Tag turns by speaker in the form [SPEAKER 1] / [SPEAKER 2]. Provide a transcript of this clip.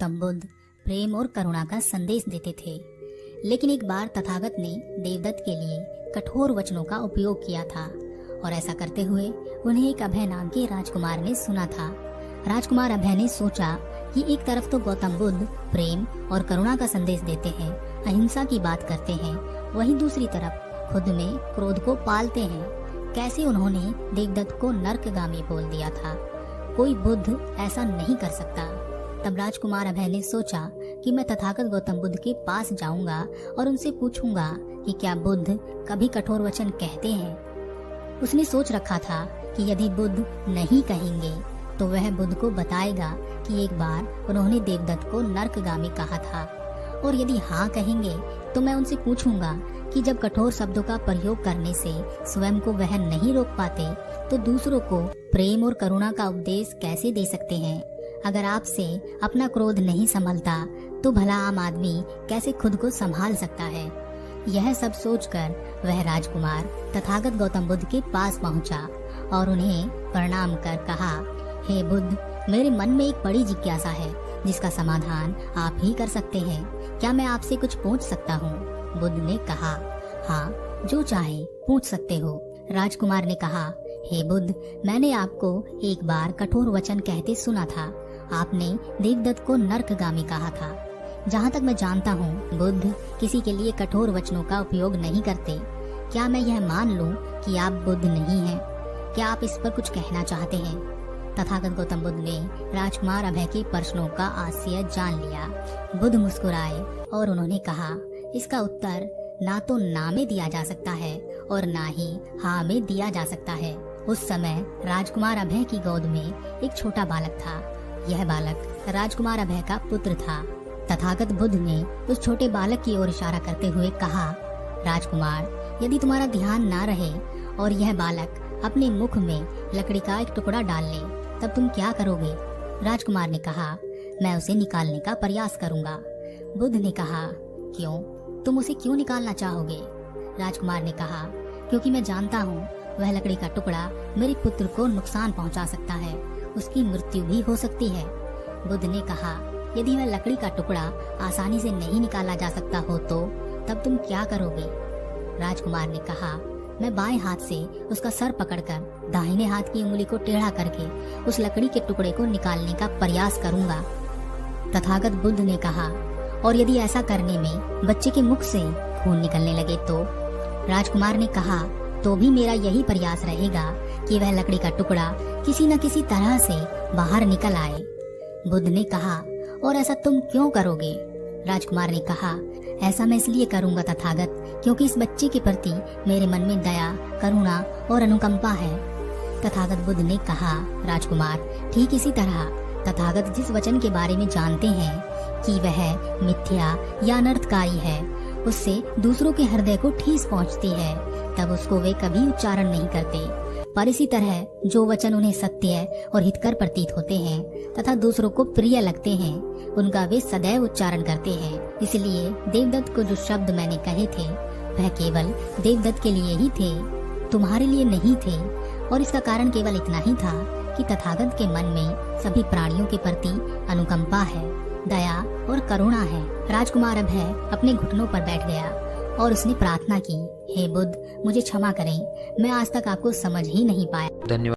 [SPEAKER 1] गौतम बुद्ध प्रेम और करुणा का संदेश देते थे, लेकिन एक बार तथागत ने देवदत्त के लिए कठोर वचनों का उपयोग किया था और ऐसा करते हुए उन्हें एक अभय नाम के राजकुमार ने सुना था। राजकुमार अभय ने सोचा कि एक तरफ तो गौतम बुद्ध प्रेम और करुणा का संदेश देते हैं, अहिंसा की बात करते हैं, वहीं दूसरी तरफ खुद में क्रोध को पालते हैं। कैसे उन्होंने देवदत्त को नरकगामी बोल दिया था। कोई बुद्ध ऐसा नहीं कर सकता। तब राजकुमार अभय ने सोचा कि मैं तथागत गौतम बुद्ध के पास जाऊंगा और उनसे पूछूंगा कि क्या बुद्ध कभी कठोर वचन कहते हैं। उसने सोच रखा था कि यदि बुद्ध नहीं कहेंगे तो वह बुद्ध को बताएगा कि एक बार उन्होंने देवदत्त को नरकगामी कहा था, और यदि हाँ कहेंगे तो मैं उनसे पूछूंगा कि जब कठोर शब्दों का प्रयोग करने से स्वयं को वह नहीं रोक पाते तो दूसरों को प्रेम और करुणा का उपदेश कैसे दे सकते हैं। अगर आपसे अपना क्रोध नहीं संभलता तो भला आम आदमी कैसे खुद को संभाल सकता है। यह सब सोचकर वह राजकुमार तथागत गौतम बुद्ध के पास पहुंचा और उन्हें प्रणाम कर कहा, हे बुद्ध, मेरे मन में एक बड़ी जिज्ञासा है जिसका समाधान आप ही कर सकते हैं। क्या मैं आपसे कुछ पूछ सकता हूँ? बुद्ध ने कहा, हाँ, जो चाहे पूछ सकते हो। राजकुमार ने कहा, हे बुद्ध, मैंने आपको एक बार कठोर वचन कहते सुना था। आपने देवदत्त को नरकगामी कहा था। जहाँ तक मैं जानता हूँ बुद्ध किसी के लिए कठोर वचनों का उपयोग नहीं करते। क्या मैं यह मान लूँ कि आप बुद्ध नहीं हैं? क्या आप इस पर कुछ कहना चाहते हैं? तथागत गौतम बुद्ध ने राजकुमार अभय के प्रश्नों का आशय जान लिया। बुद्ध मुस्कुराए और उन्होंने कहा, इसका उत्तर ना तो ना में दिया जा सकता है और ना ही हाँ में दिया जा सकता है। उस समय राजकुमार अभय की गोद में एक छोटा बालक था। यह बालक राजकुमार अभय का पुत्र था। तथागत बुद्ध ने उस छोटे बालक की ओर इशारा करते हुए कहा, राजकुमार, यदि तुम्हारा ध्यान ना रहे और यह बालक अपने मुख में लकड़ी का एक टुकड़ा डाल ले तब तुम क्या करोगे? राजकुमार ने कहा, मैं उसे निकालने का प्रयास करूंगा। बुद्ध ने कहा, क्यों? तुम उसे क्यों निकालना चाहोगे? राजकुमार ने कहा, क्योंकि मैं जानता हूँ वह लकड़ी का टुकड़ा मेरे पुत्र को नुकसान पहुँचा सकता है, उसकी मृत्यु भी हो सकती है। बुद्ध ने कहा, यदि वह लकड़ी का टुकड़ा आसानी से नहीं निकाला जा सकता हो तो तब तुम क्या करोगे? राजकुमार ने कहा, मैं बाएं हाथ से उसका सर पकड़कर दाहिने हाथ की उंगली को टेढ़ा करके उस लकड़ी के टुकड़े को निकालने का प्रयास करूंगा। तथागत बुद्ध ने कहा, और यदि ऐसा करने में बच्चे के मुख से खून निकलने लगे तो? राजकुमार ने कहा, तो भी मेरा यही प्रयास रहेगा कि वह लकड़ी का टुकड़ा किसी न किसी तरह से बाहर निकल आए। बुद्ध ने कहा, और ऐसा तुम क्यों करोगे? राजकुमार ने कहा, ऐसा मैं इसलिए करूंगा तथागत, क्योंकि इस बच्चे के प्रति मेरे मन में दया, करुणा और अनुकंपा है। तथागत बुद्ध ने कहा, राजकुमार, ठीक इसी तरह तथागत जिस वचन के बारे में जानते हैं कि वह मिथ्या या अनर्थकारी है, उससे दूसरों के हृदय को ठेस पहुंचती है, तब उसको वे कभी उच्चारण नहीं करते। पर इसी तरह जो वचन उन्हें सत्य और हितकर प्रतीत होते हैं तथा दूसरों को प्रिय लगते हैं, उनका वे सदैव उच्चारण करते हैं। इसलिए देवदत्त को जो शब्द मैंने कहे थे वह केवल देवदत्त के लिए ही थे, तुम्हारे लिए नहीं थे। और इसका कारण केवल इतना ही था कि तथागत के मन में सभी प्राणियों के प्रति अनुकंपा है, दया और करुणा है। राजकुमार अभय अपने घुटनों पर बैठ गया और उसने प्रार्थना की, हे बुद्ध, मुझे क्षमा करें, मैं आज तक आपको समझ ही नहीं पाया।
[SPEAKER 2] धन्यवाद।